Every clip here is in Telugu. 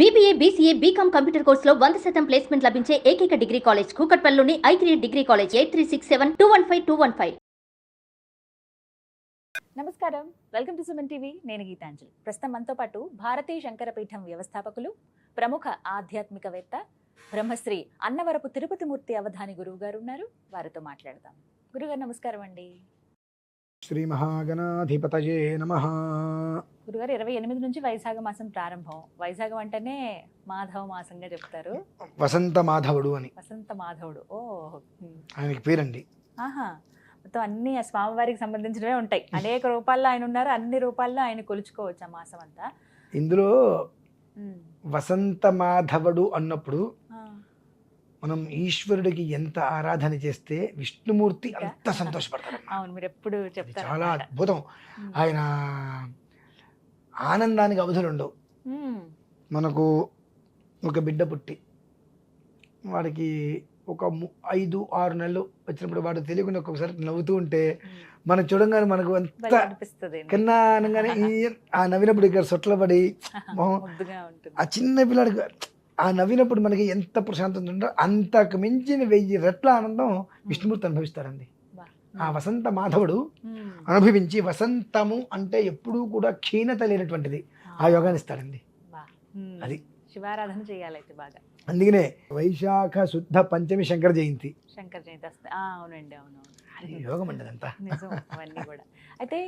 BBA, BCA, BCom కంప్యూటర్ కోర్సులో 100% ప్లేస్మెంట్ లభించే ఏకైక డిగ్రీ కాలేజ్ కూకట్పల్లిలోని I3 డిగ్రీ కాలేజ్ 8367215215. నమస్కారం, వెల్కమ్ టు సుమన్ టీవీ. నేను గీతాంజలి. ప్రస్తుతం మనతో పాటు భారతీ శంకరపీఠం వ్యవస్థాపకులు, ప్రముఖ ఆధ్యాత్మికవేత్త, బ్రహ్మశ్రీ అన్నవరపు తిరుపతి మూర్తి అవధాని గురువు గారు ఉన్నారు. వారితో మాట్లాడదాం. గురుగారు నమస్కారం అండి. శ్రీ మహాగణాధిపతయే నమః. గురుగారు 28 నుంచి వైశాఖ మాసం ప్రారంభం. వైశాఖం అంటేనే మాధవ మాసంగా చెప్తారు. వసంత మాధవుడు అని వసంత మాధవుడు. ఓ, ఆయనకి పేరండి. ఆహా, మొత్తం అన్ని ఆ స్వామివారికి సంబంధించినవే ఉంటాయి. అనేక రూపాల్లో ఆయన ఉన్నారు. అన్ని రూపాల్లో ఆయన కొలుచుకోవచ్చు ఆ మాసం అంతా. ఇందులో వసంత మాధవుడు అన్నప్పుడు మనం ఈశ్వరుడికి ఎంత ఆరాధన చేస్తే విష్ణుమూర్తి అంత సంతోషపడతారు. అవును, మీరు ఎప్పుడు చెప్తారు. చాలా అద్భుతం. ఆయన ఆనందానికి అవధులు ఉండవు. మనకు ఒక బిడ్డ పుట్టి వాడికి ఒక 5-6 నెలలు వచ్చినప్పుడు వాడు తెలియకుండా ఒక్కొక్కసారి నవ్వుతూ ఉంటే మనం చూడంగానే మనకు అంత కన్నా అనగానే ఆ నవ్వినప్పుడు ఇక్కడ సొట్లబడి ఆ చిన్న పిల్లాడికి ఆ నవ్వినప్పుడు మనకి ఎంత ప్రశాంతత ఉందో అంతకు మించిన 1000 రెట్ల ఆనందం విష్ణుమూర్తి అనుభవిస్తారండి. ఆ వసంత మాధవుడు అనుభవించి, వసంతము అంటే ఎప్పుడూ కూడా క్షీణత లేనటువంటిది, ఆ యోగాన్ని ఇస్తాడండి. అది శివారాధన చేయాలైతే బాగా. అందుకనే వైశాఖ శుద్ధ పంచమి శంకర జయంతి. శంకర జయంతి వస్తుంది. అవునండి, అవునవును, యోగం అండి అదంతా. అవన్నీ కూడా. అయితే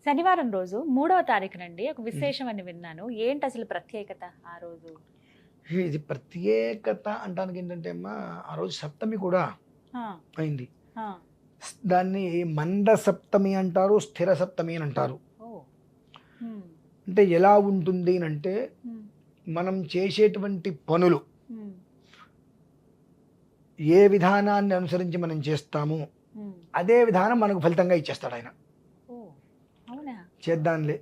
శనివారం రోజు 3వ తారీఖునండి ఒక విశేషం అని విన్నాను. ఏంటి అసలు ప్రత్యేకత ఆ రోజు? ఇది ప్రత్యేకత అంటానికి ఏంటంటే అమ్మా, ఆ రోజు సప్తమి కూడా అయింది. దాన్ని మంద సప్తమి అంటారు, స్థిర సప్తమి అని అంటారు. అంటే ఎలా ఉంటుంది అంటే, మనం చేసేటువంటి పనులు ఏ విధానాన్ని అనుసరించి మనం చేస్తామో అదే విధానం మనకు ఫలితంగా ఇచ్చేస్తాడు ఆయన. చేద్దాంలే,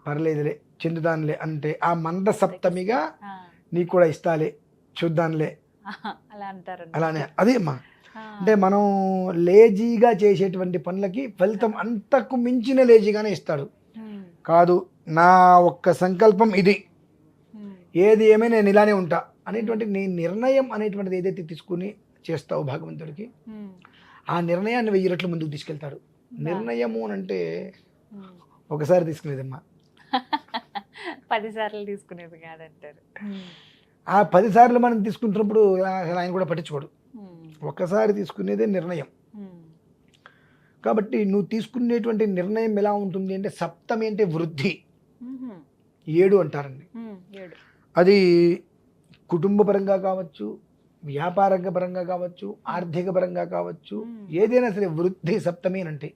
పర్లేదులే, చెందుదాంలే అంటే ఆ మంద సప్తమిగా నీకు కూడా ఇస్తాలే, చూద్దాంలే అలానే. అదే అమ్మా, అంటే మనం లేజీగా చేసేటువంటి పనులకి ఫలితం అంతకు మించిన లేజీగానే ఇస్తాడు. కాదు, నా ఒక్క సంకల్పం ఇది, ఏది ఏమైనా నేను ఇలానే ఉంటా అనేటువంటి నీ నిర్ణయం అనేటువంటిది ఏదైతే తీసుకుని చేస్తావు భగవంతుడికి, ఆ నిర్ణయాన్ని 1000 రెట్లు ముందుకు తీసుకెళ్తాడు. నిర్ణయము అంటే ఒకసారి తీసుకునేదమ్మా, 10 సార్లు తీసుకునేది కాదంటారు. ఆ 10 సార్లు మనం తీసుకుంటున్నప్పుడు ఆయన కూడా పట్టించుకోడు. ఒక్కసారి తీసుకునేదే నిర్ణయం. కాబట్టి నువ్వు తీసుకునేటువంటి నిర్ణయం ఎలా ఉంటుంది అంటే, సప్తమి అంటే వృద్ధి, 7 అంటారండి. అది కుటుంబ పరంగా కావచ్చు, వ్యాపారంగా పరంగా కావచ్చు, ఆర్థిక పరంగా కావచ్చు, ఏదైనా సరే వృద్ధి సప్తమి అని అంటే.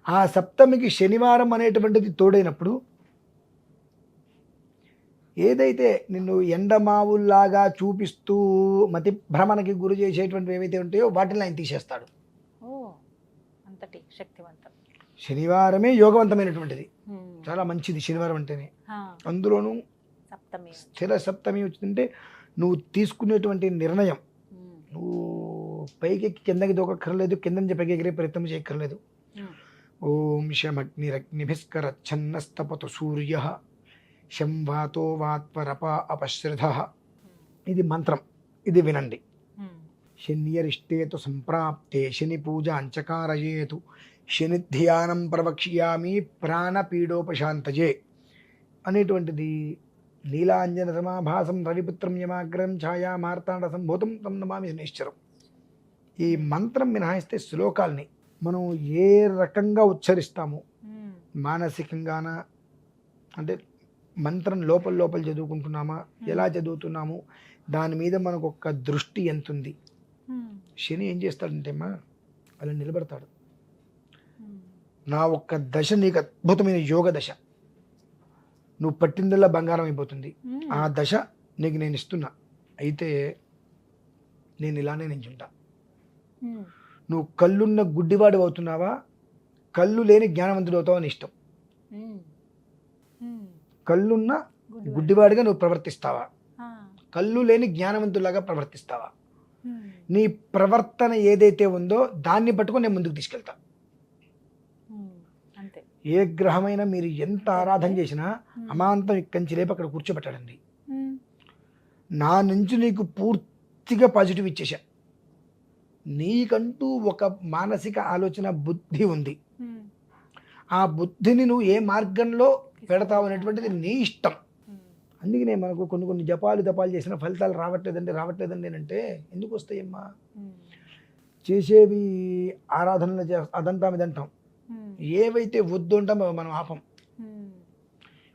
ఆ సప్తమికి శనివారం అనేటువంటిది తోడైనప్పుడు ఏదైతే నిన్ను ఎండమావుల్లాగా చూపిస్తూ మతి భ్రమణకి గురి చేసేటువంటివి ఏవైతే ఉంటాయో వాటిని ఆయన తీసేస్తాడు. అంతటి శక్తివంతం. శనివారమే యోగవంతమైనటువంటిది, చాలా మంచిది శనివారం అంటేనే. అందులోనూ స్థిర సప్తమి వచ్చిందంటే నువ్వు తీసుకునేటువంటి నిర్ణయం, నువ్వు పైకి కిందకి దూకక్కర్లేదు, కింద నుంచి పైకి ఎగిరే ప్రయత్నం చేయక్కర్లేదు. ఓం శమగ్నిరగ్నిభిస్కర ఛన్నస్తపతు సూర్య శం వాతో వాత్వరప అపశ్రధ. ఇది మంత్రం, ఇది వినండి. శన్యరిష్టేతు సంప్రాప్తే శని పూజ అంచకారయేతు శని ధ్యానం ప్రవక్ష్యామి ప్రాణపీడోపశాంతజే అనేటువంటిది. నీలాంజన సమాభాసం రవిపుత్రం యమాగ్రం ఛాయా మార్తాండ సంభూతం తం నమామి శనైశ్చరం. ఈ మంత్రం మినహాయిస్తే శ్లోకాల్ని మనం ఏ రకంగా ఉచ్చరిస్తామో, మానసికంగాన అంటే మంత్రం లోపల చదువుకుంటున్నామా, ఎలా చదువుతున్నామో దాని మీద మనకు ఒక్క దృష్టి ఎంత ఉంది. శని ఏం చేస్తాడంటే అమ్మా, అలా నిలబడతాడు. నా ఒక్క దశ నీకు అద్భుతమైన యోగ దశ, నువ్వు పట్టిందల్లా బంగారం అయిపోతుంది. ఆ దశ నీకు నేను ఇస్తున్నా, అయితే నేను ఇలానే నించుంటా. నువ్వు కళ్ళున్న గుడ్డివాడు అవుతున్నావా, కళ్ళు లేని జ్ఞానవంతుడు అవుతావు అని ఇష్టం. కళ్ళున్న గుడ్డివాడిగా నువ్వు ప్రవర్తిస్తావా, కళ్ళు లేని జ్ఞానవంతులాగా ప్రవర్తిస్తావా? నీ ప్రవర్తన ఏదైతే ఉందో దాన్ని పట్టుకొని నేను ముందుకు తీసుకెళ్తా. ఏ గ్రహమైనా మీరు ఎంత ఆరాధన చేసినా అమాంతం ఇక్కడి నుంచి లేపు అక్కడ కూర్చోబెట్టాడండి. నా నుంచి నీకు పూర్తిగా పాజిటివ్ ఇచ్చేసా. నీకంటూ ఒక మానసిక ఆలోచన బుద్ధి ఉంది. ఆ బుద్ధిని నువ్వు ఏ మార్గంలో పెడతావు అనేటువంటిది నీ ఇష్టం. అందుకనే మనకు కొన్ని జపాలు చేసిన ఫలితాలు రావట్లేదండి అంటే ఎందుకు వస్తాయమ్మా? చేసేవి ఆరాధనలు అదంటాం ఇదంటాం, ఏవైతే వద్దు అంటామో మనం ఆపం.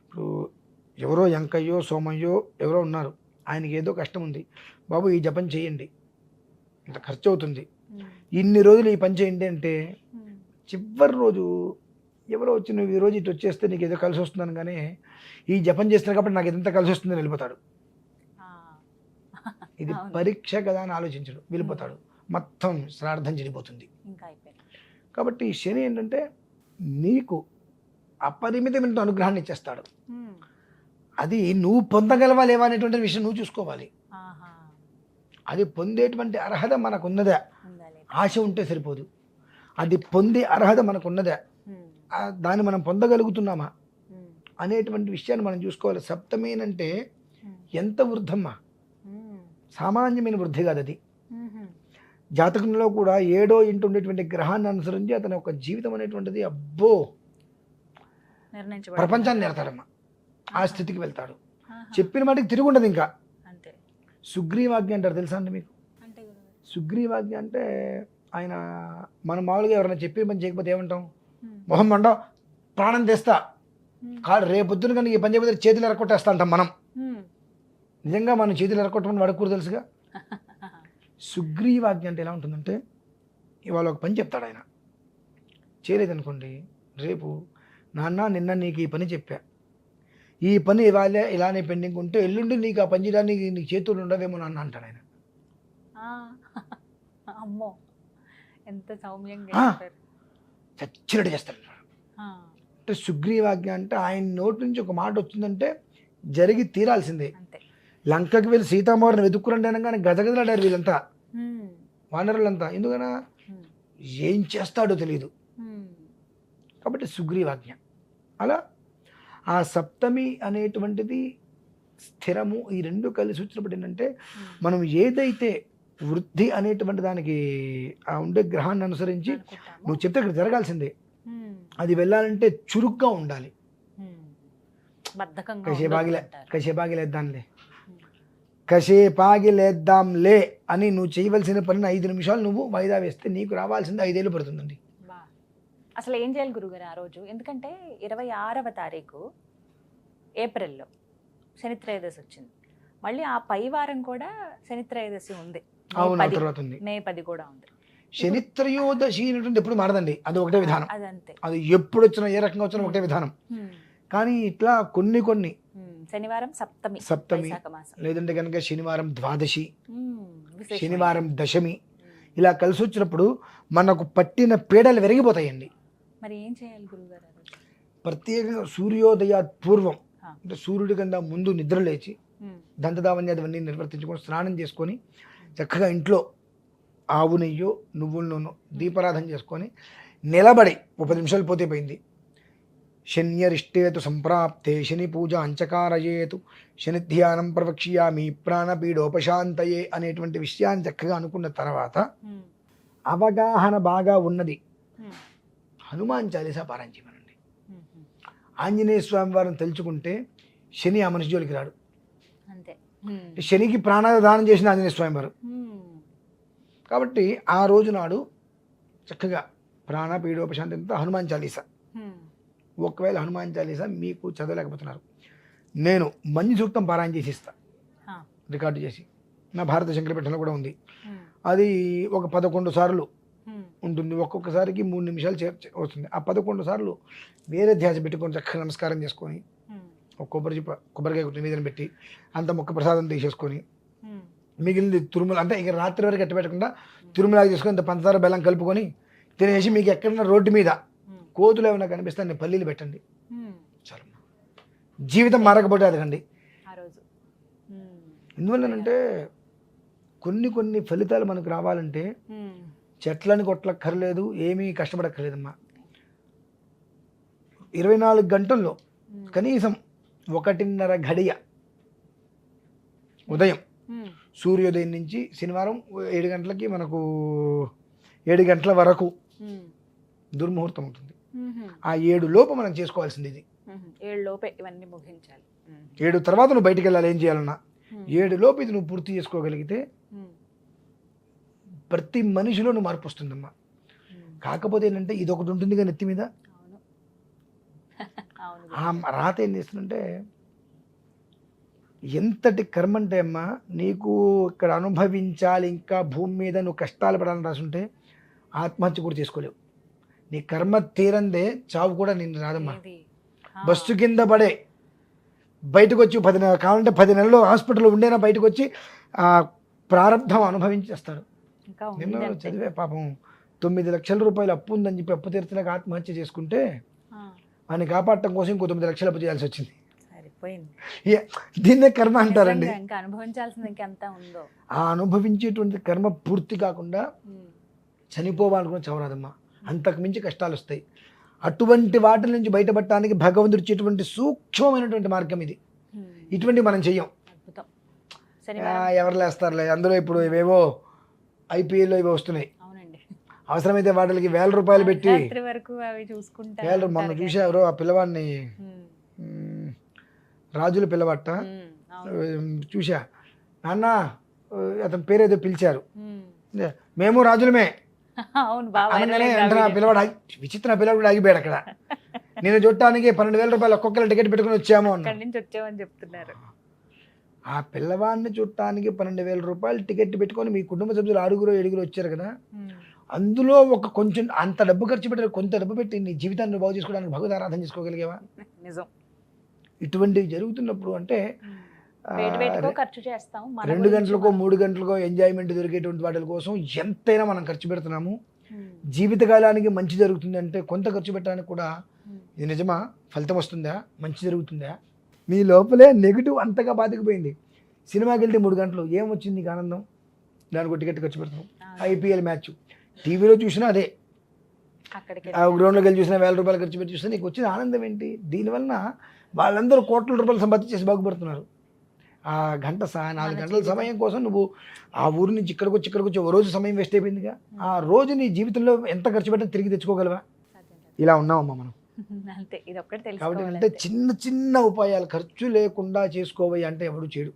ఇప్పుడు ఎవరో ఎంకయ్యో సోమయ్యో ఎవరో ఉన్నారు, ఆయనకి ఏదో కష్టం ఉంది, బాబు ఈ జపం చేయండి, ఇంత ఖర్చు అవుతుంది, ఇన్ని రోజులు ఈ పని చేయండి అంటే చివరి రోజు ఎవరో వచ్చి నువ్వు ఈ రోజు ఇటు వచ్చేస్తే నీకు ఏదో కలిసి వస్తుందని, కానీ ఈ జపం చేస్తున్నాను కాబట్టి నాకు ఎంత కలిసి వస్తుందని వెళ్ళిపోతాడు. ఇది పరీక్ష కదా అని ఆలోచించడు, వెళ్ళిపోతాడు, మొత్తం శ్రార్థం చెడిపోతుంది. కాబట్టి శని ఏంటంటే నీకు అపరిమితమైన అనుగ్రహాన్ని ఇచ్చేస్తాడు. అది నువ్వు పొందగలవా లేవా అనేటువంటి విషయం నువ్వు చూసుకోవాలి. అది పొందేటువంటి అర్హత మనకున్నదా? ఆశ ఉంటే సరిపోదు, అది పొందే అర్హత మనకున్నదా, దాన్ని మనం పొందగలుగుతున్నామా అనేటువంటి విషయాన్ని మనం చూసుకోవాలి. సప్తమి అంటే ఎంత వృద్ధమ్మా, సామాన్యమైన వృద్ధి కాదు అది. జాతకంలో కూడా 7వ ఇంటి ఉండేటువంటి గ్రహాన్ని అనుసరించి అతని ఒక జీవితం అనేటువంటిది అబ్బో ప్రపంచాన్ని నేర్తాడమ్మా, ఆ స్థితికి వెళ్తాడు. చెప్పిన మాటకి తిరిగి ఉండదు ఇంకా. సుగ్రీవాజ్ఞ అంటారు, తెలుసా అండి మీకు? సుగ్రీవాజ్ఞ అంటే ఆయన మనం మామూలుగా ఎవరైనా చెప్పి పని చేయకపోతే ఏమంటాం? మొహం మండ, ప్రాణం తెస్తా, కాదు రేపొద్దున కానీ ఈ పని చేయకపోతే చేతులు ఎరగొట్టేస్తా అంటాం మనం. నిజంగా మనం చేతులు ఎరగొట్టమని వాడుకూరు తెలుసుగా. సుగ్రీవాజ్ఞ అంటే ఎలా ఉంటుందంటే, ఇవాళ ఒక పని చెప్తాడు ఆయన, చేయలేదనుకోండి, రేపు నాన్న నిన్న నీకు ఈ పని చెప్పా, ఈ పని ఇవాళ ఇలానే పెండింగ్ ఉంటే ఎల్లుండి నీకు ఆ పని చేయడానికి నీకు చేతులు ఉండవేమో నాన్న అంటాడు ఆయన. అమ్మో ఎంత సౌమ్యంగా చచ్చినట్టు చేస్తాడు. అంటే సుగ్రీవాజ్ఞ అంటే ఆయన నోటి నుంచి ఒక మాట వచ్చిందంటే జరిగి తీరాల్సిందే. లంకకి వెళ్ళి సీతామవారిని వెతుక్కురండి అనగానే గజగజలాడారు వీళ్ళంతా, వానరులంతా. ఎందుకనా ఏం చేస్తాడో తెలియదు. కాబట్టి సుగ్రీవాజ్ఞ. అలా ఆ సప్తమి అనేటువంటిది స్థిరము, ఈ రెండు కలిసి వచ్చినప్పుడు ఏంటంటే మనం ఏదైతే వృద్ధి అనేటువంటి దానికి ఆ ఉండే గ్రహాన్ని అనుసరించి నువ్వు చెప్తే ఇక్కడ జరగాల్సిందే. అది వెళ్ళాలంటే చురుగ్గా ఉండాలి. కసేపాగిలేద్దాంలే అని నువ్వు చేయవలసిన పనిని 5 నిమిషాలు నువ్వు వాయిదా వేస్తే నీకు రావాల్సింది 5 ఏళ్ళు పడుతుందండి. అసలు ఏం చేయాలి గురుగారు ఆ రోజు? ఎందుకంటే 26వ తారీఖు ఏప్రిల్లో శని త్రయోదశి వచ్చింది, మళ్ళీ ఆ పై వారం కూడా శని త్రయోదశి ఉంది, మే 10 కూడా ఉంది. శని త్రయోదశి ఎప్పుడు మారదండి, అది ఒకటే విధానం. అదంతే, అది ఎప్పుడు వచ్చినా ఏ రకంగా వచ్చినా ఒకటే విధానం. కానీ ఇట్లా కొన్ని శనివారం సప్తమి, లేదంటే కనుక శనివారం ద్వాదశి, శనివారం దశమి, ఇలా కలిసి వచ్చినప్పుడు మనకు పట్టిన పీడలు విరిగిపోతాయండి. మరి ఏం చేయాలి గురుగారు? ప్రత్యేకంగా సూర్యోదయ పూర్వం, అంటే సూర్యుడి కన్నా ముందు నిద్ర లేచి దంతదావన్యాదవన్నీ నిర్వర్తించుకొని స్నానం చేసుకొని చక్కగా ఇంట్లో ఆవు నెయ్యో నువ్వుల నూనె దీపారాధన చేసుకొని నిలబడి 10 నిమిషాలు పోతే పోయింది. శన్యరిష్టేతు సంప్రాప్తే శని పూజ అంచకారయేతు శని ధ్యానం ప్రవక్ష్యామి ప్రాణపీడోపశాంతయే అనేటువంటి విషయాన్ని చక్కగా అనుకున్న తర్వాత అవగాహన బాగా ఉన్నది హనుమాన్ చాలీసా పారాయణ చేయమనండి. ఆంజనేయ స్వామి వారిని తెలుసుకుంటే శని ఆ మనిషి జోలికి రాడు. శనికి ప్రాణదానం చేసిన ఆంజనేయ స్వామి వారు కాబట్టి ఆ రోజు నాడు చక్కగా ప్రాణపీడోపశాంతితో హనుమాన్ చాలీసా. ఒకవేళ హనుమాన్ చాలీసా మీకు చదవలేకపోతున్నారు, నేను మంజు సూక్తం పారాయణ చేసి ఇస్తా, రికార్డు చేసి, నా భారత శంకరపీఠంలో కూడా ఉంది. అది ఒక 11 సార్లు ఉంటుంది, ఒక్కొక్కసారికి 3 నిమిషాలు వస్తుంది. ఆ 11 సార్లు వేరే ధ్యాస పెట్టుకొని చక్కగా నమస్కారం చేసుకొని ఒక కొబ్బరికాయ నివేదన పెట్టి అంత మొక్క ప్రసాదం తీసేసుకొని మిగిలింది తిరుమల అంటే ఇక రాత్రి వరకు ఎట్ట పెట్టకుండా తిరుమలకి తీసుకొని ఇంత పంచదార బెల్లం కలుపుకొని తినేసి మీకు ఎక్కడన్నా రోడ్డు మీద కోతులు ఏమైనా కనిపిస్తే అన్ని పల్లీలు పెట్టండి చాలు. జీవితం మారకపోతే అదకండి. ఎందువల్లనంటే కొన్ని ఫలితాలు మనకు రావాలంటే చెట్లని కొట్టక్కర్లేదు, ఏమీ కష్టపడక్కర్లేదమ్మా. 24 గంటల్లో కనీసం 1.5 గడియ ఉదయం సూర్యోదయం నుంచి శనివారం 7 గంటలకి మనకు 7 గంటల వరకు దుర్ముహూర్తం ఉంటుంది. ఆ 7 లోపు మనం చేసుకోవాల్సింది ఇది. 7 లోపే ఇవన్నీ ముగించాలి. 7 తర్వాత నువ్వు బయటికి వెళ్ళాలి ఏం చేయాలన్నా. 7 లోపు ఇది నువ్వు పూర్తి చేసుకోగలిగితే ప్రతి మనిషిలో నువ్వు మార్పు వస్తుందమ్మా. కాకపోతే ఏంటంటే ఇది ఒకటి ఉంటుంది కానీ నెత్తి మీద ఆ రాత ఏం చేస్తుందంటే ఎంతటి కర్మ అంటే అమ్మా నీకు ఇక్కడ అనుభవించాలి, ఇంకా భూమి మీద నువ్వు కష్టాలు పడాలని రాసుంటే ఆత్మహత్య కూడా చేసుకోలేవు. నీ కర్మ తీరందే చావు కూడా నిన్ను రాదమ్మా. బస్సు కింద పడే బయటకు వచ్చి 10 నెలలు కావాలంటే 10 నెలలు హాస్పిటల్లో ఉండేనా బయటకు వచ్చి ప్రారంధం అనుభవించేస్తాడు. నిన్న చదివే పాపం 9 లక్షల రూపాయలు అప్పు ఉందని చెప్పి అప్పు తీర్చలేక ఆత్మహత్య చేసుకుంటే ఆయన కాపాడటం కోసం ఇంకో 9 లక్షలు అప్పు చేయాల్సి వచ్చింది. దీన్నే కర్మ అంటారండి. ఆ అనుభవించేటువంటి కర్మ పూర్తి కాకుండా చనిపోవాలనుకున్న చవరాదమ్మా. అంతకు మించి కష్టాలు వస్తాయి. అటువంటి వాటి నుంచి బయటపడటానికి భగవంతుడు ఇచ్చేటువంటి సూక్ష్మమైనటువంటి మార్గం ఇది. ఇటువంటి మనం చెయ్యం. ఎవరు లేస్తారులే, అందులో ఇప్పుడు ఇవేవో ఐపీఎల్లో ఇవి వస్తున్నాయి. అవసరమైతే వాటికి 1000 రూపాయలు పెట్టి మొన్న చూసారు ఆ పిల్లవాడిని, రాజుల పిల్లవాట చూసా. నాన్న అతని పేరేదో పిలిచారు, మేము రాజులమే అనగానే అంటే నా పిల్లవాడు విచిత్ర పిల్లవాడు ఆగిపోయాడు అక్కడ. నేను చూడటానికి 12,000 రూపాయలు ఒక్కొక్కరు టికెట్ పెట్టుకుని వచ్చాము అని చెప్తున్నారు. ఆ పిల్లవాడిని చూడటానికి 12,000 రూపాయలు టికెట్ పెట్టుకొని మీ కుటుంబ సభ్యులు 6-7 వచ్చారు కదా. అందులో ఒక కొంచెం అంత డబ్బు ఖర్చు పెట్టారు, కొంత డబ్బు పెట్టి నీ జీవితాన్ని బాగు చేసుకోవడానికి భగవద్ ఆరాధన చేసుకోగలిగేవా? నిజం. ఇటువంటివి జరుగుతున్నప్పుడు అంటే ఖర్చు చేస్తాం. 2 గంటలకో 3 గంటలకో ఎంజాయ్మెంట్ దొరికేటువంటి వాటి కోసం ఎంతైనా మనం ఖర్చు పెడుతున్నాము. జీవితకాలానికి మంచి జరుగుతుంది అంటే కొంత ఖర్చు పెట్టడానికి కూడా ఇది నిజమా? ఫలితం వస్తుందా? మంచి జరుగుతుందా? మీ లోపలే నెగిటివ్ అంతగా బాధకపోయింది. సినిమాకి వెళ్తే 3 గంటలు ఏమొచ్చింది నీకు ఆనందం? దానికి టికెట్ ఖర్చు పెడతాం. ఐపీఎల్ మ్యాచ్ టీవీలో చూసినా అదే, గ్రౌండ్లోకి వెళ్ళి చూసినా 1000 రూపాయలు ఖర్చు పెట్టి చూసినా నీకు వచ్చిన ఆనందం ఏంటి? దీనివలన వాళ్ళందరూ కోట్ల రూపాయలు సంపాదించేసి బాగుపడుతున్నారు. ఆ 4 గంటల సమయం కోసం నువ్వు ఆ ఊరు నుంచి ఇక్కడికి వచ్చి ఓ రోజు సమయం వేస్ట్ అయిపోయిందిగా. ఆ రోజు నీ జీవితంలో ఎంత ఖర్చు పెట్టినా తిరిగి తెచ్చుకోగలవా? ఇలా ఉన్నామమ్మా మనం. కాబట్టి అంటే చిన్న చిన్న ఉపాయాలు ఖర్చు లేకుండా చేసుకోవాలి అంటే ఎవడు చేయడు.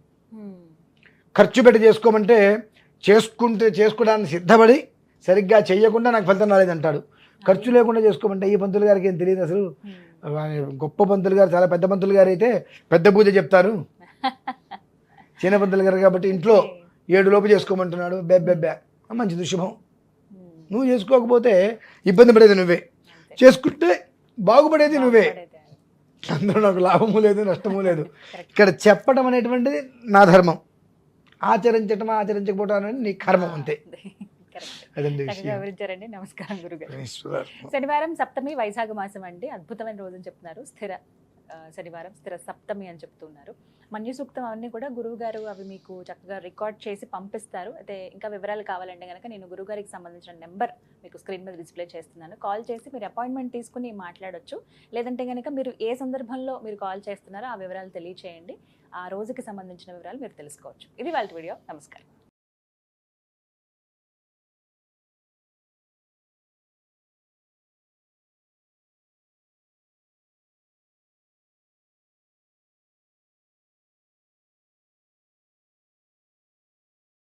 ఖర్చు పెట్టి చేసుకోమంటే చేసుకోవడానికి సిద్ధపడి సరిగ్గా చెయ్యకుండా నాకు ఫలితం రాలేదంటాడు. ఖర్చు లేకుండా చేసుకోమంటే ఈ పంతులు గారికి ఏం తెలియదు అసలు. గొప్ప పంతులు గారు, చాలా పెద్ద పంతులు గారు అయితే పెద్ద పూజ చెప్తారు. చిన్న పంతులు గారు కాబట్టి ఇంట్లో 7 లోపు చేసుకోమంటున్నాడు. బెబ్బెబ్బే మంచి దుశుభం. నువ్వు చేసుకోకపోతే ఇబ్బంది పడేది నువ్వే, చేసుకుంటే బాగుపడేది నువ్వే. అందులో నాకు లాభము లేదు నష్టము లేదు. ఇక్కడ చెప్పడం అనేటువంటిది నా ధర్మం, ఆచరించకపోవడం అనేది నీ కర్మం అంతే. వివరించారండి. నమస్కారం గురుగారు. శనివారం సప్తమి వైశాఖ మాసం అండి, అద్భుతమైన రోజుని చెప్తున్నారు. స్థిర శనివారం, స్థిర సప్తమి అని చెప్తున్నారు. మన్యు సూక్తం అవన్నీ కూడా గురువు గారు అవి మీకు చక్కగా రికార్డ్ చేసి పంపిస్తారు. అయితే ఇంకా వివరాలు కావాలంటే కనుక నేను గురువుగారికి సంబంధించిన నెంబర్ మీకు స్క్రీన్ మీద డిస్ప్లే చేస్తున్నాను. కాల్ చేసి మీరు అపాయింట్మెంట్ తీసుకుని మాట్లాడొచ్చు. లేదంటే కనుక మీరు ఏ సందర్భంలో మీరు కాల్ చేస్తున్నారో ఆ వివరాలు తెలియచేయండి. ఆ రోజుకి సంబంధించిన వివరాలు మీరు తెలుసుకోవచ్చు. ఇది వాళ్ళ వీడియో. నమస్కారం.